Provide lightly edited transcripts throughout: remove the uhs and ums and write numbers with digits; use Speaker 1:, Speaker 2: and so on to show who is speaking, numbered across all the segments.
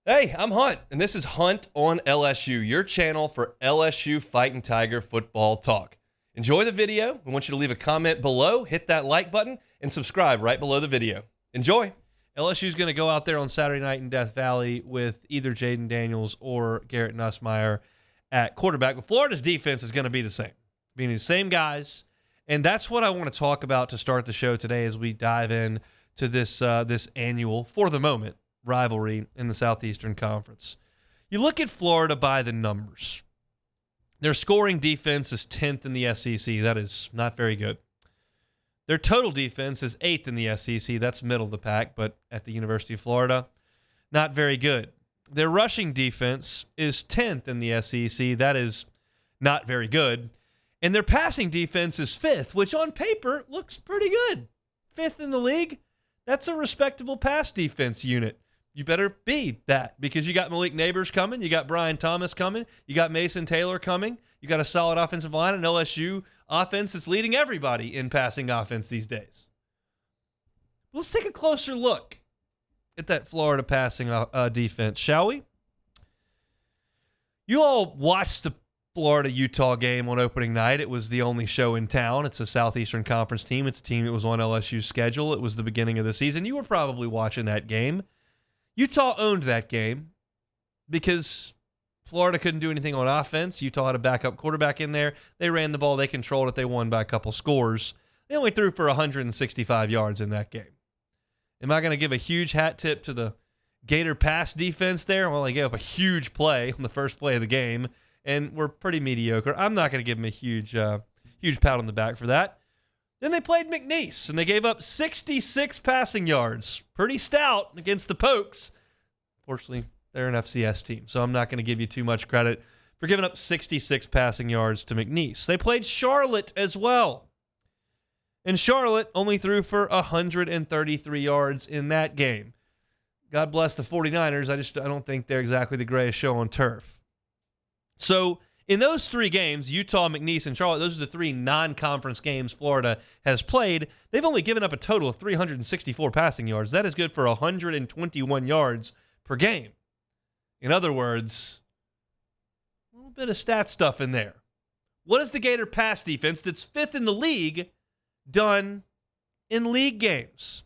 Speaker 1: Hey, I'm Hunt, and this is Hunt on LSU, your channel for LSU Fighting Tiger football talk. Enjoy the video. We want you to leave a comment below, hit that like button, and subscribe right below the video. Enjoy.
Speaker 2: LSU is going to go out there on Saturday night in Death Valley with either Jaden Daniels or Garrett Nussmeier at quarterback. But Florida's defense is going to be the same, being the same guys. And that's what I want to talk about to start the show today as we dive in to this annual, for the moment, rivalry in the Southeastern Conference. You look at Florida by the numbers. Their scoring defense is 10th in the SEC. That is not very good. Their total defense is 8th in the SEC. That's middle of the pack, but at the University of Florida, not very good. Their rushing defense is 10th in the SEC. That is not very good. And their passing defense is 5th, which on paper looks pretty good. 5th in the league. That's a respectable pass defense unit. You better be that because you got Malik Neighbors coming. You got Brian Thomas coming. You got Mason Taylor coming. You got a solid offensive line, an LSU offense that's leading everybody in passing offense these days. Let's take a closer look at that Florida passing defense, shall we? You all watched the Florida-Utah game on opening night. It was the only show in town. It's a Southeastern Conference team. It's a team that was on LSU's schedule. It was the beginning of the season. You were probably watching that game. Utah owned that game because Florida couldn't do anything on offense. Utah had a backup quarterback in there. They ran the ball. They controlled it. They won by a couple scores. They only threw for 165 yards in that game. Am I going to give a huge hat tip to the Gator pass defense there? Well, they gave up a huge play on the first play of the game, and we're pretty mediocre. I'm not going to give them a huge pat on the back for that. Then they played McNeese, and they gave up 66 passing yards. Pretty stout against the Pokes. Fortunately, they're an FCS team, so I'm not going to give you too much credit for giving up 66 passing yards to McNeese. They played Charlotte as well. And Charlotte only threw for 133 yards in that game. God bless the 49ers. I don't think they're exactly the greatest show on turf. So in those three games, Utah, McNeese, and Charlotte, those are the three non-conference games Florida has played. They've only given up a total of 364 passing yards. That is good for 121 yards per game. In other words, a little bit of stat stuff in there. What has the Gator pass defense that's 5th in the league done in league games?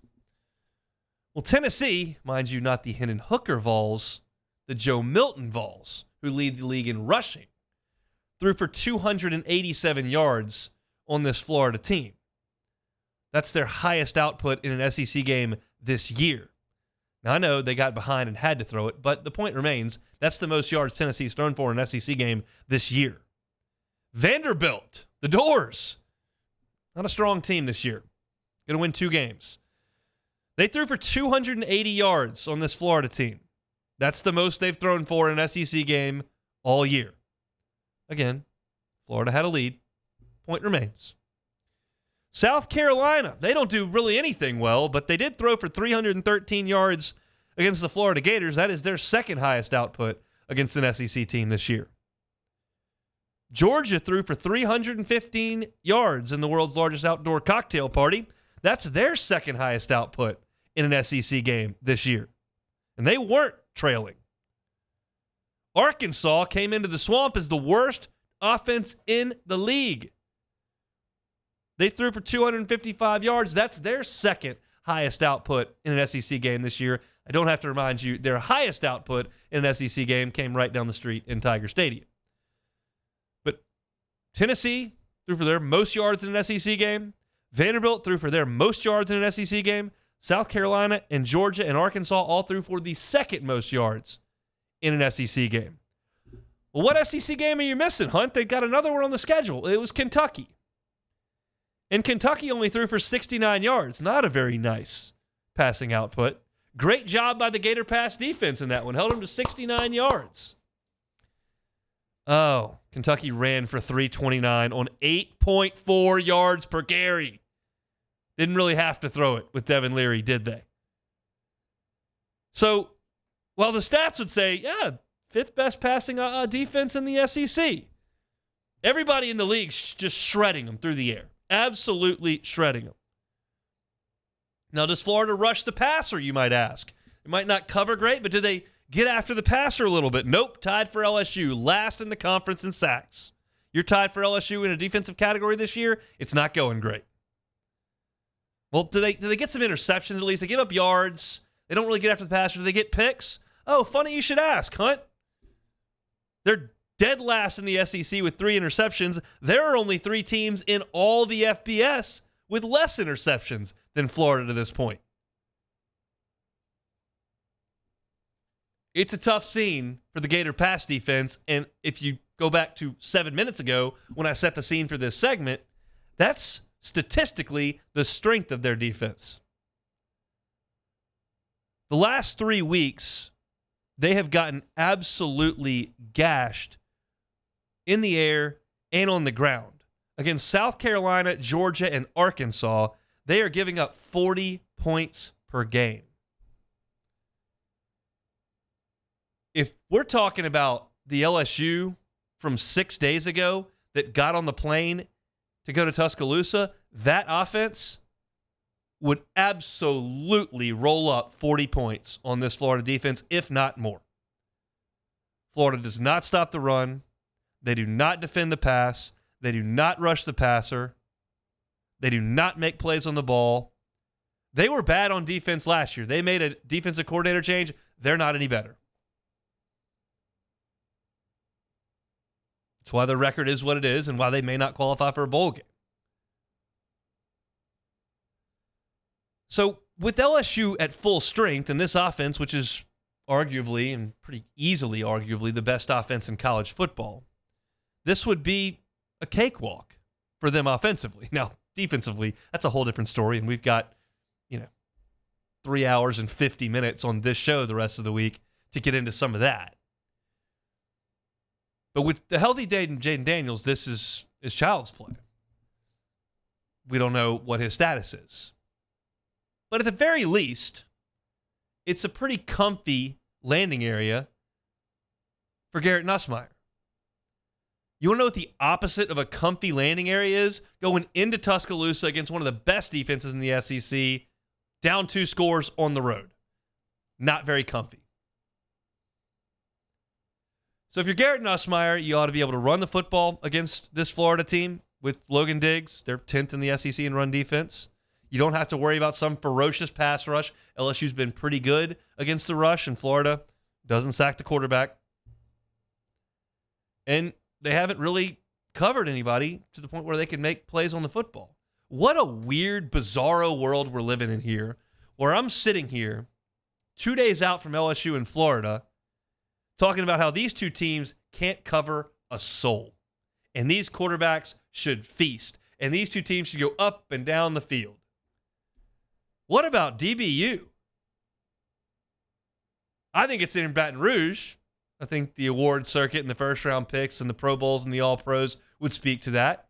Speaker 2: Well, Tennessee, mind you, not the Hendon Hooker Vols, the Joe Milton Vols, who lead the league in rushing, threw for 287 yards on this Florida team. That's their highest output in an SEC game this year. Now, I know they got behind and had to throw it, but the point remains, that's the most yards Tennessee's thrown for in an SEC game this year. Vanderbilt, the Doors, not a strong team this year. Going to win 2 games. They threw for 280 yards on this Florida team. That's the most they've thrown for in an SEC game all year. Again, Florida had a lead. Point remains. South Carolina, they don't do really anything well, but they did throw for 313 yards against the Florida Gators. That is their second highest output against an SEC team this year. Georgia threw for 315 yards in the world's largest outdoor cocktail party. That's their second highest output in an SEC game this year. And they weren't trailing. Arkansas came into the swamp as the worst offense in the league. They threw for 255 yards. That's their second highest output in an SEC game this year. I don't have to remind you, their highest output in an SEC game came right down the street in Tiger Stadium. But Tennessee threw for their most yards in an SEC game. Vanderbilt threw for their most yards in an SEC game. South Carolina and Georgia and Arkansas all threw for the second most yards in an SEC game. Well, what SEC game are you missing, Hunt? They got another one on the schedule. It was Kentucky. And Kentucky only threw for 69 yards. Not a very nice passing output. Great job by the Gator pass defense in that one. Held them to 69 yards. Oh, Kentucky ran for 329 on 8.4 yards per carry. Didn't really have to throw it with Devin Leary, did they? So, while the stats would say, yeah, 5th best passing defense in the SEC, everybody in the league's just shredding them through the air. Absolutely shredding them. Now, does Florida rush the passer, you might ask? They might not cover great, but do they get after the passer a little bit. Nope, tied for LSU, last in the conference in sacks. You're tied for LSU in a defensive category this year. It's not going great. Well, do they get some interceptions at least? They give up yards. They don't really get after the passer. Do they get picks? Oh, funny you should ask, Hunt. They're dead last in the SEC with 3 interceptions. There are only 3 teams in all the FBS with less interceptions than Florida to this point. It's a tough scene for the Gator pass defense, and if you go back to 7 minutes ago when I set the scene for this segment, that's statistically the strength of their defense. The last 3 weeks, they have gotten absolutely gashed in the air and on the ground. Against South Carolina, Georgia, and Arkansas, they are giving up 40 points per game. If we're talking about the LSU from 6 days ago that got on the plane to go to Tuscaloosa, that offense would absolutely roll up 40 points on this Florida defense, if not more. Florida does not stop the run. They do not defend the pass. They do not rush the passer. They do not make plays on the ball. They were bad on defense last year. They made a defensive coordinator change. They're not any better. That's why their record is what it is and why they may not qualify for a bowl game. So with LSU at full strength and this offense, which is arguably and pretty easily arguably the best offense in college football, this would be a cakewalk for them offensively. Now, defensively, that's a whole different story, and we've got, 3 hours and 50 minutes on this show the rest of the week to get into some of that. But with the healthy Jaden Daniels, this is child's play. We don't know what his status is. But at the very least, it's a pretty comfy landing area for Garrett Nussmeier. You want to know what the opposite of a comfy landing area is? Going into Tuscaloosa against one of the best defenses in the SEC, down 2 scores on the road. Not very comfy. So if you're Garrett Nussmeier, you ought to be able to run the football against this Florida team with Logan Diggs. They're 10th in the SEC in run defense. You don't have to worry about some ferocious pass rush. LSU's been pretty good against the rush, and Florida doesn't sack the quarterback. And they haven't really covered anybody to the point where they can make plays on the football. What a weird, bizarro world we're living in here, where I'm sitting here 2 days out from LSU in Florida talking about how these two teams can't cover a soul. And these quarterbacks should feast. And these two teams should go up and down the field. What about DBU? I think it's in Baton Rouge. I think the award circuit and the first-round picks and the Pro Bowls and the All-Pros would speak to that.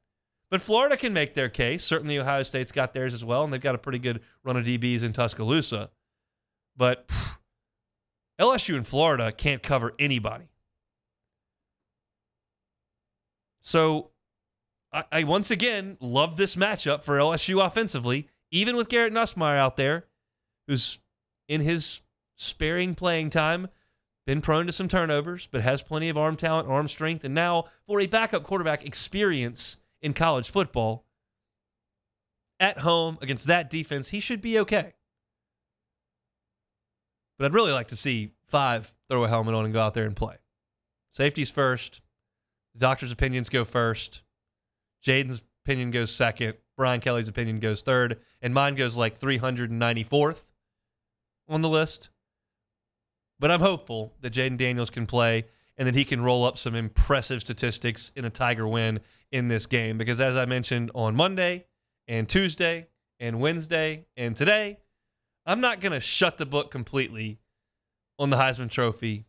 Speaker 2: But Florida can make their case. Certainly Ohio State's got theirs as well, and they've got a pretty good run of DBs in Tuscaloosa. But LSU and Florida can't cover anybody. So I once again love this matchup for LSU offensively, even with Garrett Nussmeier out there, who's in his sparing playing time, been prone to some turnovers, but has plenty of arm talent, arm strength, and now for a backup quarterback experience in college football, at home against that defense, he should be okay. But I'd really like to see 5 throw a helmet on and go out there and play. Safety's first. The doctor's opinions go first. Jaden's opinion goes second. Brian Kelly's opinion goes third. And mine goes like 394th on the list. But I'm hopeful that Jaden Daniels can play and that he can roll up some impressive statistics in a Tiger win in this game. Because as I mentioned on Monday and Tuesday and Wednesday and today, I'm not going to shut the book completely on the Heisman Trophy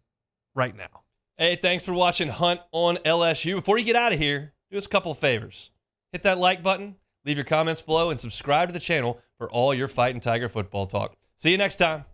Speaker 2: right now. Hey, thanks for watching Hunt on LSU. Before you get out of here, do us a couple of favors. Hit that like button, leave your comments below, and subscribe to the channel for all your Fighting Tiger football talk. See you next time.